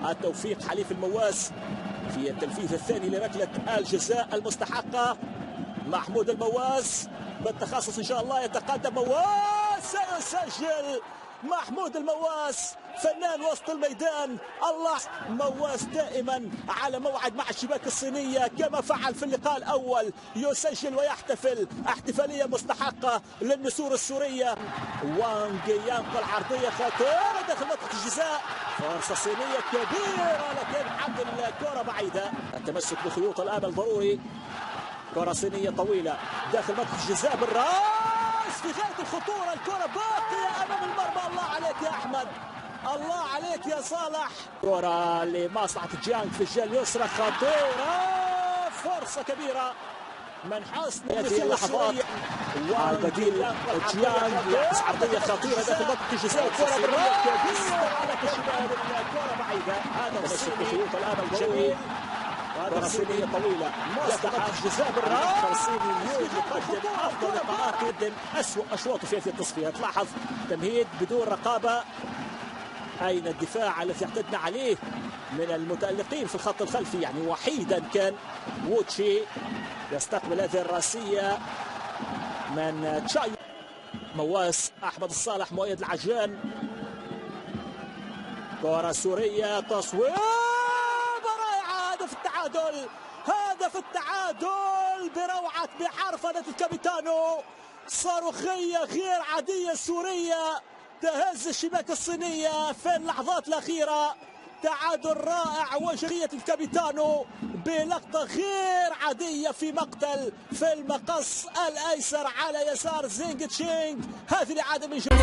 التوفيق حليف المواس في التنفيذ الثاني لركلة الجزاء المستحقة. محمود المواس بالتخصص إن شاء الله يتقدم. مواس سيسجل محمود المواس فنان وسط الميدان. الله، مواس دائما على موعد مع الشباك الصينية كما فعل في اللقاء الأول، يسجل ويحتفل احتفالية مستحقة للنسور السورية. وانغ ينقل عرضية خطيرة داخل منطقة الجزاء، فرصة صينية كبيرة لكن عبد الكرة بعيدة. التمسك بخيوط الآمل ضروري. كرة صينية طويلة داخل منطقة الجزاء بالراس في غاية الخطورة، الكرة باقية أمام المرمى. الله عليك يا أحمد، الله عليك يا صالح. كرة لمصلحة جيانغ في الجهة اليسرى خطيرة، فرصة كبيرة من حسن هذه اللحظات. والبديل جيانغ يعكس عرضية خطيرة داخل منطقة الجزاء، الكرة بالراس كبيرة على الشمال، الكرة بعيدة. هذا تمسك بخيوط الآمل جميل. كرة صينية طويلة مصلحة الجزاء بالراس. الصيني اليوم يقدم أفضل لقاءات، يقدم أسوأ أشواطه في هذه التصفية. تلاحظ تمهيد بدون رقابة. أين الدفاع الذي اعتدنا عليه من المتألقين في الخط الخلفي؟ يعني وحيدا كان ووتشي يستقبل هذه الراسية من تشاي. مواس، أحمد الصالح، مؤيد العجان. كرة سورية، تصويب رائعة، هدف التعادل، هدف التعادل بروعة بحرفنة الكابيتانو. صاروخية غير عادية سورية تهز الشباك الصينية في اللحظات الأخيرة. تعادل رائع وجرية الكابيتانو بلقطة غير عادية في مقتل في المقص الأيسر على يسار زينغ تشينغ. هذه الإعادة من جديد.